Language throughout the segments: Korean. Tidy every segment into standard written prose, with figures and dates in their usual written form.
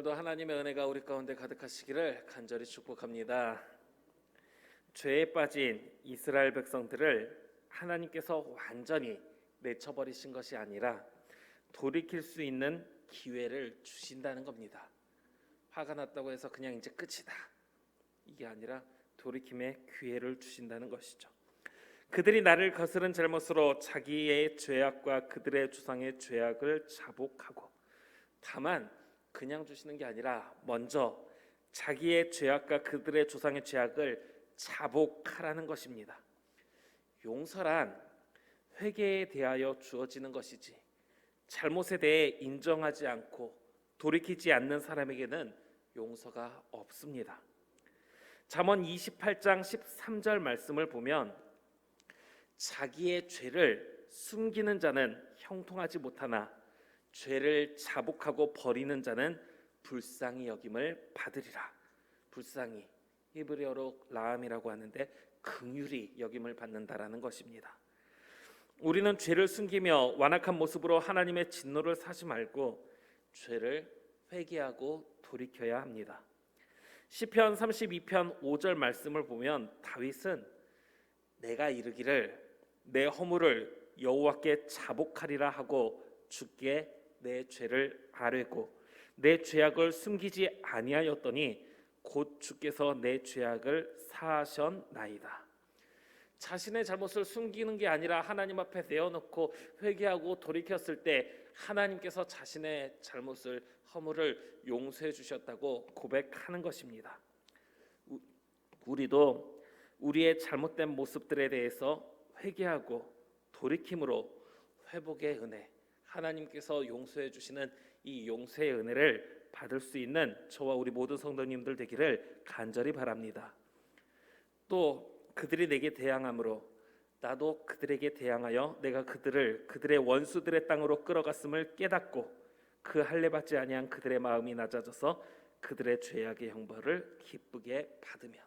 오늘도 하나님의 은혜가 우리 가운데 가득하시기를 간절히 축복합니다. 죄에 빠진 이스라엘 백성들을 하나님께서 완전히 내쳐버리신 것이 아니라 돌이킬 수 있는 기회를 주신다는 겁니다. 화가 났다고 해서 그냥 이제 끝이다, 이게 아니라 돌이킴의 기회를 주신다는 것이죠. 그들이 나를 거스른 잘못으로 자기의 죄악과 그들의 조상의 죄악을 자복하고, 다만 그냥 주시는 게 아니라 먼저 자기의 죄악과 그들의 조상의 죄악을 자복하라는 것입니다. 용서란 회개에 대하여 주어지는 것이지, 잘못에 대해 인정하지 않고 돌이키지 않는 사람에게는 용서가 없습니다. 잠언 28장 13절 말씀을 보면, 자기의 죄를 숨기는 자는 형통하지 못하나 죄를 자복하고 버리는 자는 불쌍히 여김을 받으리라. 불쌍히, 히브리어로 라함이라고 하는데 긍휼히 여김을 받는다라는 것입니다. 우리는 죄를 숨기며 완악한 모습으로 하나님의 진노를 사지 말고 죄를 회개하고 돌이켜야 합니다. 시편 32편 5절 말씀을 보면 다윗은 내가 이르기를 내 허물을 여호와께 자복하리라 하고 주께 내 죄를 아뢰고 내 죄악을 숨기지 아니하였더니 곧 주께서 내 죄악을 사하셨나이다. 자신의 잘못을 숨기는 게 아니라 하나님 앞에 내어놓고 회개하고 돌이켰을 때 하나님께서 자신의 잘못을, 허물을 용서해 주셨다고 고백하는 것입니다. 우리도 우리의 잘못된 모습들에 대해서 회개하고 돌이킴으로 회복의 은혜, 하나님께서 용서해 주시는 이 용서의 은혜를 받을 수 있는 저와 우리 모든 성도님들 되기를 간절히 바랍니다. 또 그들이 내게 대항함으로 나도 그들에게 대항하여 내가 그들을 그들의 원수들의 땅으로 끌어갔음을 깨닫고 그 할례 받지 아니한 그들의 마음이 낮아져서 그들의 죄악의 형벌을 기쁘게 받으면,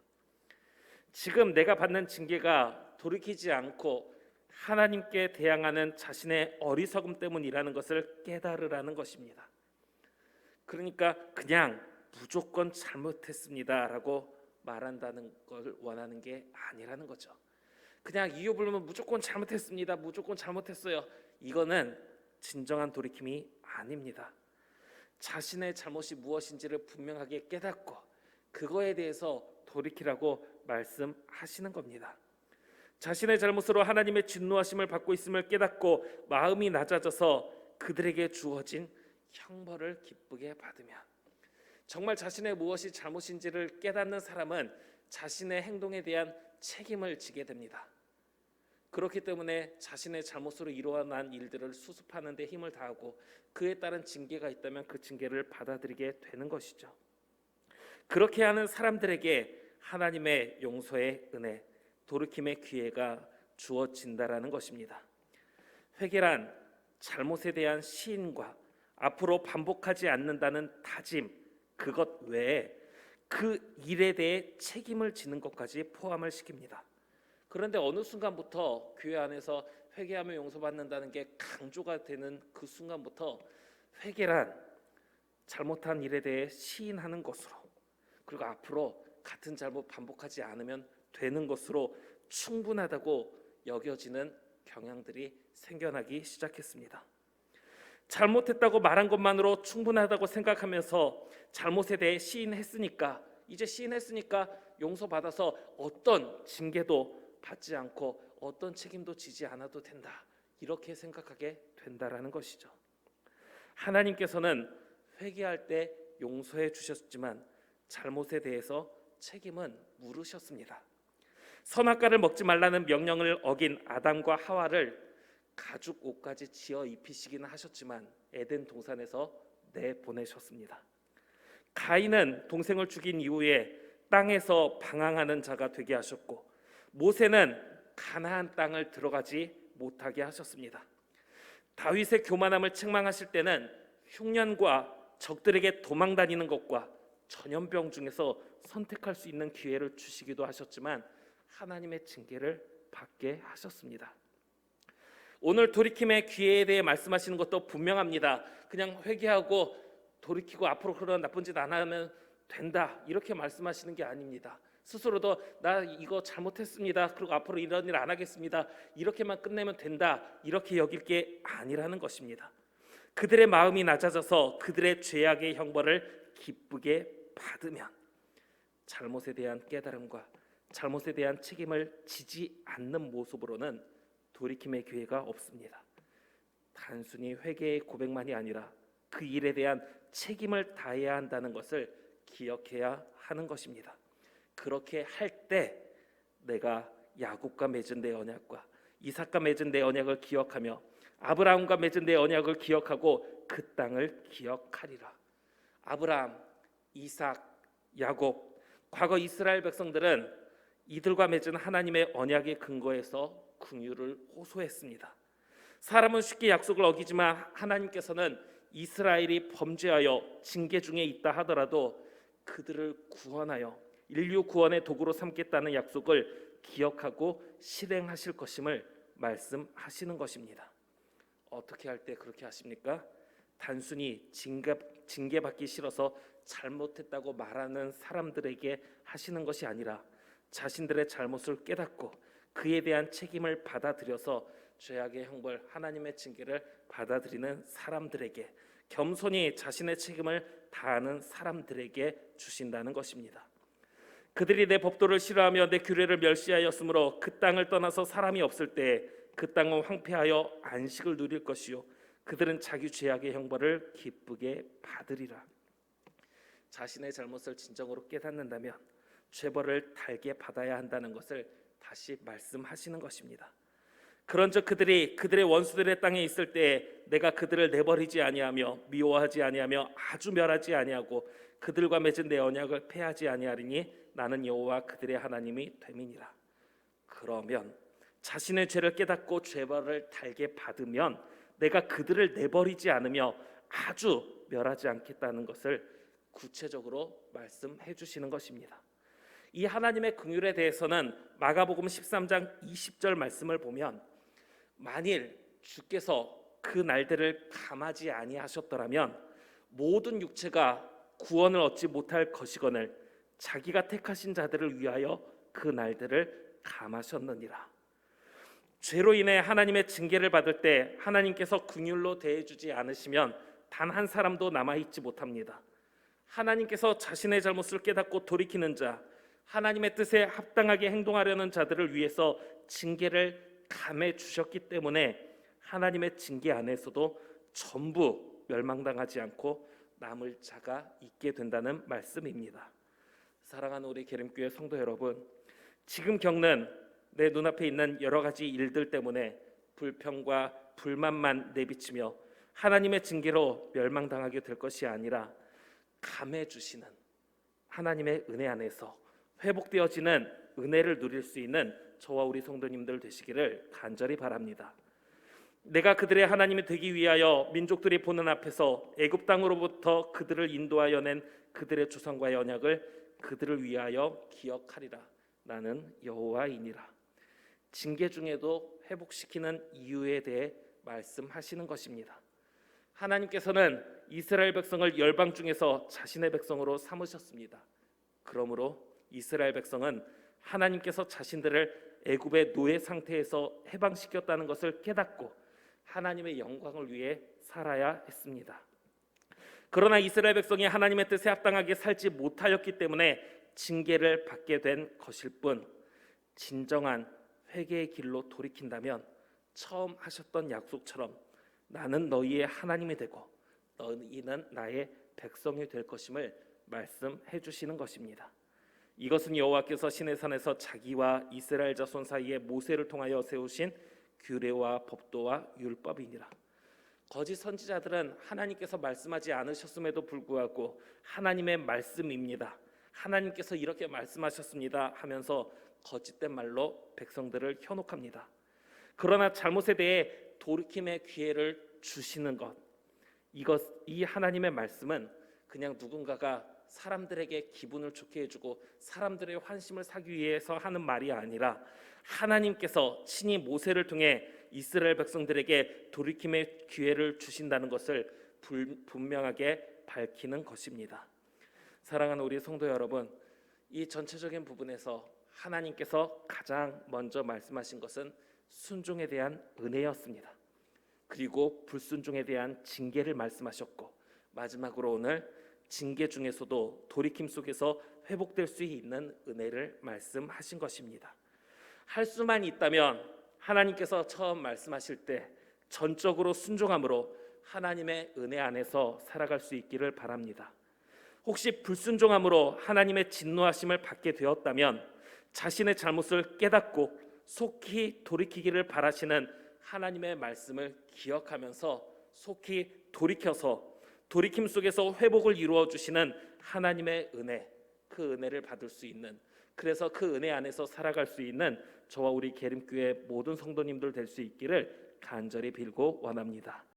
지금 내가 받는 징계가 돌이키지 않고 하나님께 대항하는 자신의 어리석음 때문이라는 것을 깨달으라는 것입니다. 그러니까 그냥 무조건 잘못했습니다라고 말한다는 걸 원하는 게 아니라는 거죠. 그냥 이유 부르면 무조건 잘못했습니다, 무조건 잘못했어요, 이거는 진정한 돌이킴이 아닙니다. 자신의 잘못이 무엇인지를 분명하게 깨닫고 그거에 대해서 돌이키라고 말씀하시는 겁니다. 자신의 잘못으로 하나님의 진노하심을 받고 있음을 깨닫고 마음이 낮아져서 그들에게 주어진 형벌을 기쁘게 받으며, 정말 자신의 무엇이 잘못인지를 깨닫는 사람은 자신의 행동에 대한 책임을 지게 됩니다. 그렇기 때문에 자신의 잘못으로 일어난 일들을 수습하는 데 힘을 다하고 그에 따른 징계가 있다면 그 징계를 받아들이게 되는 것이죠. 그렇게 하는 사람들에게 하나님의 용서의 은혜, 돌이킴의 기회가 주어진다라는 것입니다. 회개란 잘못에 대한 시인과 앞으로 반복하지 않는다는 다짐, 그것 외에 그 일에 대해 책임을 지는 것까지 포함을 시킵니다. 그런데 어느 순간부터 교회 안에서 회개하며 용서받는다는 게 강조가 되는 그 순간부터 회개란 잘못한 일에 대해 시인하는 것으로, 그리고 앞으로 같은 잘못 반복하지 않으면 되는 것으로 충분하다고 여겨지는 경향들이 생겨나기 시작했습니다. 잘못했다고 말한 것만으로 충분하다고 생각하면서 잘못에 대해 시인했으니까, 이제 시인했으니까 용서받아서 어떤 징계도 받지 않고 어떤 책임도 지지 않아도 된다, 이렇게 생각하게 된다라는 것이죠. 하나님께서는 회개할 때 용서해 주셨지만 잘못에 대해서 책임은 물으셨습니다. 선악과를 먹지 말라는 명령을 어긴 아담과 하와를 가죽 옷까지 지어 입히시기는 하셨지만 에덴 동산에서 내보내셨습니다. 가인은 동생을 죽인 이후에 땅에서 방황하는 자가 되게 하셨고, 모세는 가나안 땅을 들어가지 못하게 하셨습니다. 다윗의 교만함을 책망하실 때는 흉년과 적들에게 도망다니는 것과 전염병 중에서 선택할 수 있는 기회를 주시기도 하셨지만 하나님의 징계를 받게 하셨습니다. 오늘 돌이킴의 기회에 대해 말씀하시는 것도 분명합니다. 그냥 회개하고 돌이키고 앞으로 그런 나쁜 짓 안 하면 된다 이렇게 말씀하시는 게 아닙니다. 스스로도 나 이거 잘못했습니다. 그리고 앞으로 이런 일 안 하겠습니다. 이렇게만 끝내면 된다 이렇게 여길 게 아니라는 것입니다. 그들의 마음이 낮아져서 그들의 죄악의 형벌을 기쁘게 받으면 잘못에 대한 깨달음과 잘못에 대한 책임을 지지 않는 모습으로는 돌이킴의 기회가 없습니다. 단순히 회개의 고백만이 아니라 그 일에 대한 책임을 다해야 한다는 것을 기억해야 하는 것입니다. 그렇게 할 때 내가 야곱과 맺은 내 언약과 이삭과 맺은 내 언약을 기억하며 아브라함과 맺은 내 언약을 기억하고 그 땅을 기억하리라. 아브라함, 이삭, 야곱, 과거 이스라엘 백성들은 이들과 맺은 하나님의 언약의 근거에서 긍휼을 호소했습니다. 사람은 쉽게 약속을 어기지만 하나님께서는 이스라엘이 범죄하여 징계 중에 있다 하더라도 그들을 구원하여 인류 구원의 도구로 삼겠다는 약속을 기억하고 실행하실 것임을 말씀하시는 것입니다. 어떻게 할 때 그렇게 하십니까? 단순히 징계받기 싫어서 잘못했다고 말하는 사람들에게 하시는 것이 아니라 자신들의 잘못을 깨닫고 그에 대한 책임을 받아들여서 죄악의 형벌, 하나님의 징계를 받아들이는 사람들에게, 겸손히 자신의 책임을 다하는 사람들에게 주신다는 것입니다. 그들이 내 법도를 싫어하며 내 규례를 멸시하였으므로 그 땅을 떠나서 사람이 없을 때 그 땅은 황폐하여 안식을 누릴 것이요 그들은 자기 죄악의 형벌을 기쁘게 받으리라. 자신의 잘못을 진정으로 깨닫는다면 죄벌을 달게 받아야 한다는 것을 다시 말씀하시는 것입니다. 그런즉 그들이 그들의 원수들의 땅에 있을 때 내가 그들을 내버리지 아니하며 미워하지 아니하며 아주 멸하지 아니하고 그들과 맺은 내 언약을 폐하지 아니하리니 나는 여호와 그들의 하나님이 됨이니라. 그러면 자신의 죄를 깨닫고 죄벌을 달게 받으면 내가 그들을 내버리지 않으며 아주 멸하지 않겠다는 것을 구체적으로 말씀해 주시는 것입니다. 이 하나님의 긍휼에 대해서는 마가복음 13장 20절 말씀을 보면 만일 주께서 그 날들을 감하지 아니하셨더라면 모든 육체가 구원을 얻지 못할 것이거늘 자기가 택하신 자들을 위하여 그 날들을 감하셨느니라. 죄로 인해 하나님의 징계를 받을 때 하나님께서 긍휼로 대해주지 않으시면 단 한 사람도 남아있지 못합니다. 하나님께서 자신의 잘못을 깨닫고 돌이키는 자, 하나님의 뜻에 합당하게 행동하려는 자들을 위해서 징계를 감해 주셨기 때문에 하나님의 징계 안에서도 전부 멸망당하지 않고 남을 자가 있게 된다는 말씀입니다. 사랑하는 우리 계림교회 성도 여러분, 지금 겪는 내 눈앞에 있는 여러 가지 일들 때문에 불평과 불만만 내비치며 하나님의 징계로 멸망당하게 될 것이 아니라 감해 주시는 하나님의 은혜 안에서 회복되어지는 은혜를 누릴 수 있는 저와 우리 성도님들 되시기를 간절히 바랍니다. 내가 그들의 하나님이 되기 위하여 민족들이 보는 앞에서 애굽 땅으로부터 그들을 인도하여 낸 그들의 조상과의 언약을 그들을 위하여 기억하리라. 나는 여호와이니라. 징계 중에도 회복시키는 이유에 대해 말씀하시는 것입니다. 하나님께서는 이스라엘 백성을 열방 중에서 자신의 백성으로 삼으셨습니다. 그러므로 이스라엘 백성은 하나님께서 자신들을 애굽의 노예 상태에서 해방시켰다는 것을 깨닫고 하나님의 영광을 위해 살아야 했습니다. 그러나 이스라엘 백성이 하나님의 뜻에 합당하게 살지 못하였기 때문에 징계를 받게 된 것일 뿐, 진정한 회개의 길로 돌이킨다면 처음 하셨던 약속처럼 나는 너희의 하나님이 되고 너희는 나의 백성이 될 것임을 말씀해 주시는 것입니다. 이것은 여호와께서 시내산에서 자기와 이스라엘 자손 사이에 모세를 통하여 세우신 규례와 법도와 율법이니라. 거짓 선지자들은 하나님께서 말씀하지 않으셨음에도 불구하고 하나님의 말씀입니다, 하나님께서 이렇게 말씀하셨습니다 하면서 거짓된 말로 백성들을 현혹합니다. 그러나 잘못에 대해 돌이킴의 기회를 주시는 것, 이 하나님의 말씀은 그냥 누군가가 사람들에게 기분을 좋게 해주고 사람들의 환심을 사기 위해서 하는 말이 아니라 하나님께서 친히 모세를 통해 이스라엘 백성들에게 돌이킴의 기회를 주신다는 것을 분명하게 밝히는 것입니다. 사랑하는 우리 성도 여러분, 이 전체적인 부분에서 하나님께서 가장 먼저 말씀하신 것은 순종에 대한 은혜였습니다. 그리고 불순종에 대한 징계를 말씀하셨고, 마지막으로 오늘 징계 중에서도 돌이킴 속에서 회복될 수 있는 은혜를 말씀하신 것입니다. 할 수만 있다면 하나님께서 처음 말씀하실 때 전적으로 순종함으로 하나님의 은혜 안에서 살아갈 수 있기를 바랍니다. 혹시 불순종함으로 하나님의 진노하심을 받게 되었다면 자신의 잘못을 깨닫고 속히 돌이키기를 바라시는 하나님의 말씀을 기억하면서 속히 돌이켜서 돌이킴 속에서 회복을 이루어 주시는 하나님의 은혜, 그 은혜를 받을 수 있는, 그래서 그 은혜 안에서 살아갈 수 있는 저와 우리 계림교회 모든 성도님들 될 수 있기를 간절히 빌고 원합니다.